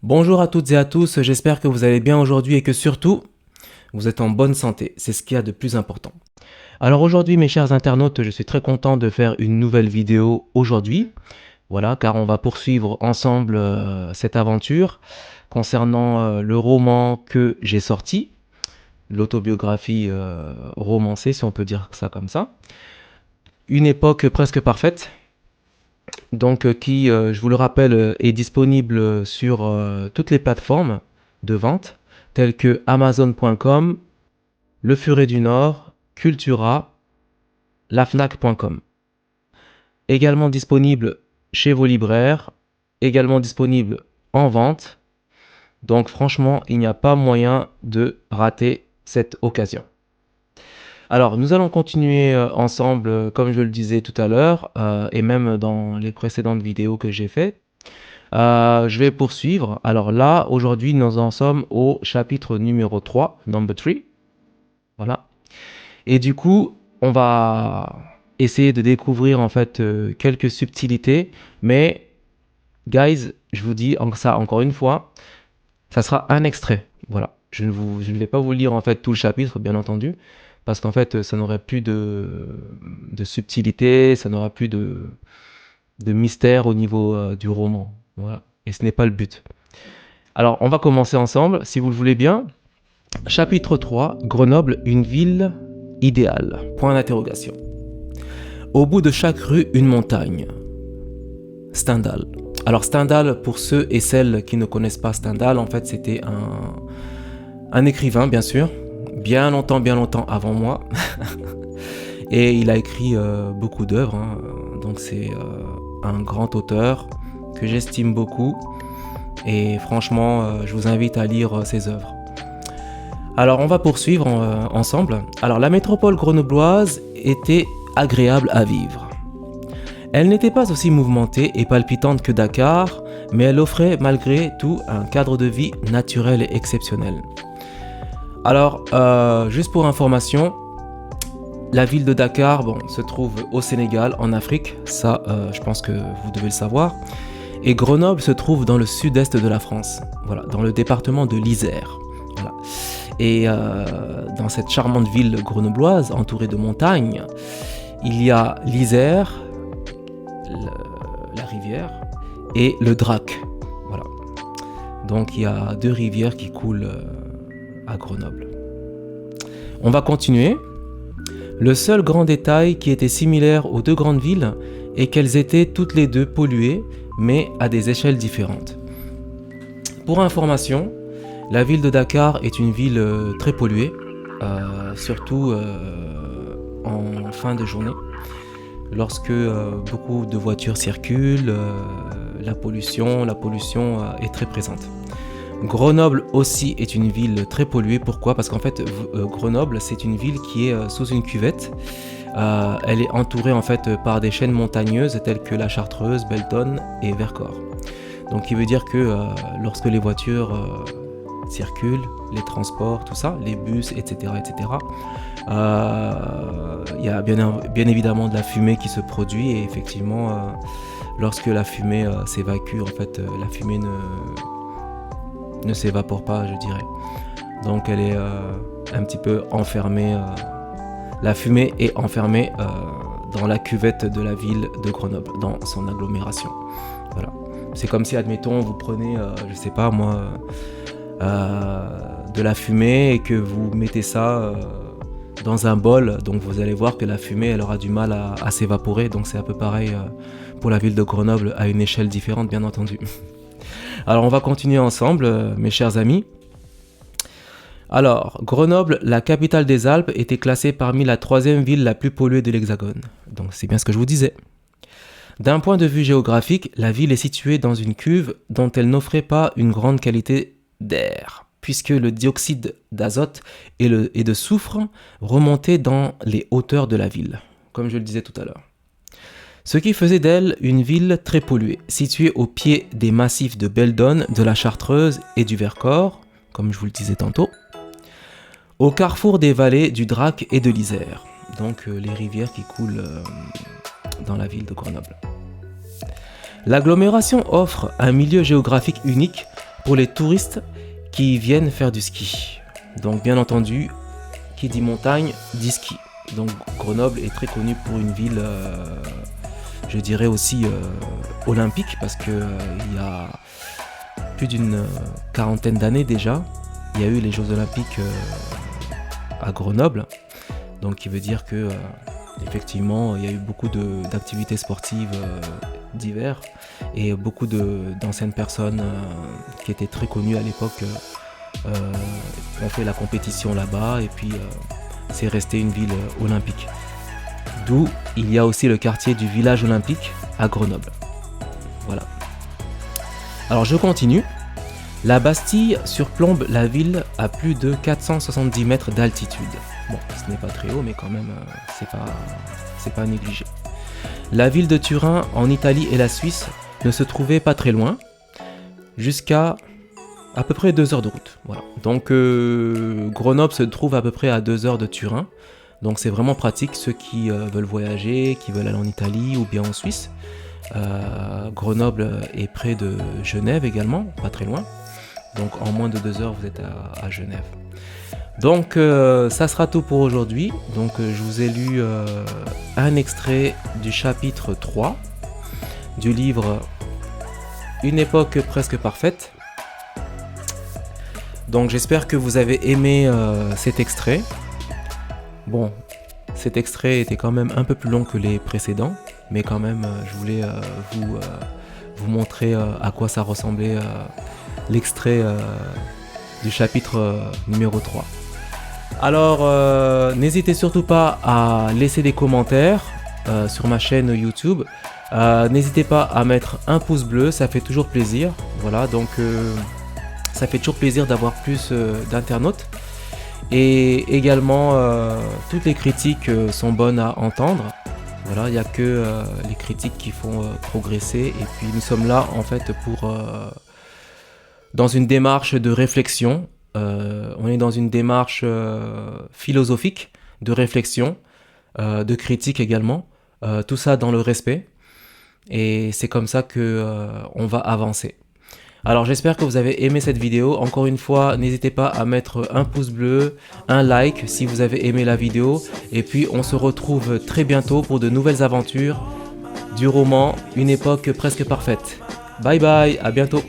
Bonjour à toutes et à tous, j'espère que vous allez bien aujourd'hui et que surtout, vous êtes en bonne santé. C'est ce qu'il y a de plus important. Alors aujourd'hui, mes chers internautes, je suis très content de faire une nouvelle vidéo aujourd'hui. Voilà, car on va poursuivre ensemble cette aventure concernant le roman que j'ai sorti, l'autobiographie romancée, si on peut dire ça comme ça. Une époque presque parfaite, donc qui, je vous le rappelle, est disponible sur toutes les plateformes de vente telles que Amazon.com, Le Furet du Nord, Cultura, lafnac.com. Également disponible chez vos libraires, également disponible en vente. Donc franchement, il n'y a pas moyen de rater cette occasion. Alors, nous allons continuer ensemble, comme je le disais tout à l'heure, et même dans les précédentes vidéos que j'ai faites. Je vais poursuivre. Alors là, aujourd'hui, nous en sommes au chapitre numéro 3, number 3. Voilà. Et du coup, on va essayer de découvrir en fait quelques subtilités. Mais, guys, je vous dis ça encore une fois, ça sera un extrait. Voilà. Je ne vais pas vous lire en fait tout le chapitre, bien entendu, parce qu'en fait, ça n'aurait plus de subtilité, ça n'aura plus de mystère au niveau du roman. Voilà. Et ce n'est pas le but. Alors, on va commencer ensemble, si vous le voulez bien. Chapitre 3, Grenoble, une ville idéale. Point d'interrogation. Au bout de chaque rue, une montagne. Stendhal. Alors Stendhal, pour ceux et celles qui ne connaissent pas Stendhal, en fait c'était un écrivain bien sûr, bien longtemps avant moi. Et il a écrit beaucoup d'œuvres, hein. Donc c'est un grand auteur que j'estime beaucoup. Et franchement, je vous invite à lire ses œuvres. Alors on va poursuivre ensemble. Alors la métropole grenobloise était agréable à vivre. Elle n'était pas aussi mouvementée et palpitante que Dakar, mais elle offrait malgré tout un cadre de vie naturel et exceptionnel. Alors, juste pour information, la ville de Dakar se trouve au Sénégal, en Afrique, ça je pense que vous devez le savoir. Et Grenoble se trouve dans le sud-est de la France, voilà, dans le département de l'Isère. Voilà. Et dans cette charmante ville grenobloise, entourée de montagnes, il y a l'Isère, la rivière, et le Drac. Voilà. Donc il y a deux rivières qui coulent à Grenoble. On va continuer. Le seul grand détail qui était similaire aux deux grandes villes est qu'elles étaient toutes les deux polluées, mais à des échelles différentes. Pour information, la ville de Dakar est une ville très polluée, surtout en fin de journée. Lorsque beaucoup de voitures circulent, la pollution est très présente. Grenoble aussi est une ville très polluée. Pourquoi? Parce qu'en fait, Grenoble, c'est une ville qui est sous une cuvette. Elle est entourée en fait par des chaînes montagneuses telles que la Chartreuse, Belledonne et Vercors. Donc, qui veut dire que lorsque les voitures circulent, les transports, tout ça, les bus, etc., il y a bien évidemment de la fumée qui se produit et effectivement, lorsque la fumée s'évacue, en fait, la fumée ne s'évapore pas, je dirais. Donc elle est un petit peu enfermée, la fumée est enfermée dans la cuvette de la ville de Grenoble, dans son agglomération. Voilà. C'est comme si, admettons, vous prenez, je sais pas moi, de la fumée et que vous mettez ça dans un bol, donc vous allez voir que la fumée elle aura du mal à s'évaporer, donc c'est un peu pareil pour la ville de Grenoble à une échelle différente bien entendu. Alors on va continuer ensemble mes chers amis. Alors Grenoble, la capitale des Alpes, était classée parmi la 3e ville la plus polluée de l'Hexagone, donc c'est bien ce que je vous disais. D'un point de vue géographique, la ville est située dans une cuve dont elle n'offrait pas une grande qualité d'air, puisque le dioxyde d'azote et de soufre remontaient dans les hauteurs de la ville, comme je le disais tout à l'heure. Ce qui faisait d'elle une ville très polluée, située au pied des massifs de Belledonne, de la Chartreuse et du Vercors, comme je vous le disais tantôt, au carrefour des vallées du Drac et de l'Isère, donc les rivières qui coulent dans la ville de Grenoble. L'agglomération offre un milieu géographique unique pour les touristes qui viennent faire du ski. Donc bien entendu, qui dit montagne, dit ski. Donc Grenoble est très connue pour une ville, je dirais aussi olympique, parce que il y a plus d'une quarantaine d'années déjà, il y a eu les Jeux Olympiques à Grenoble. Donc qui veut dire que effectivement il y a eu beaucoup d'activités sportives divers et beaucoup d'anciennes personnes qui étaient très connues à l'époque ont fait la compétition là-bas, et puis c'est resté une ville olympique. D'où il y a aussi le quartier du village olympique à Grenoble. Voilà. Alors je continue. La Bastille surplombe la ville à plus de 470 mètres d'altitude. Bon, ce n'est pas très haut, mais quand même, c'est pas négligé. La ville de Turin, en Italie et la Suisse, ne se trouvait pas très loin, jusqu'à à peu près 2 heures de route. Voilà. Donc Grenoble se trouve à peu près à 2 heures de Turin. Donc c'est vraiment pratique, ceux qui veulent voyager, qui veulent aller en Italie ou bien en Suisse. Grenoble est près de Genève également, pas très loin. Donc en moins de 2 heures, vous êtes à Genève. Donc ça sera tout pour aujourd'hui. Donc je vous ai lu un extrait du chapitre 3 du livre Une époque presque parfaite. Donc j'espère que vous avez aimé cet extrait. Bon, cet extrait était quand même un peu plus long que les précédents, mais quand même je voulais vous montrer à quoi ça ressemblait l'extrait du chapitre numéro 3. Alors n'hésitez surtout pas à laisser des commentaires sur ma chaîne YouTube. N'hésitez pas à mettre un pouce bleu, ça fait toujours plaisir. Voilà, donc ça fait toujours plaisir d'avoir plus d'internautes. Et également, toutes les critiques sont bonnes à entendre. Voilà, il n'y a que les critiques qui font progresser. Et puis nous sommes là en fait pour dans une démarche de réflexion. On est dans une démarche philosophique de réflexion, de critique également. Tout ça dans le respect. Et c'est comme ça que on va avancer. Alors j'espère que vous avez aimé cette vidéo. Encore une fois, n'hésitez pas à mettre un pouce bleu, un like si vous avez aimé la vidéo. Et puis on se retrouve très bientôt pour de nouvelles aventures du roman Une époque presque parfaite. Bye bye, à bientôt.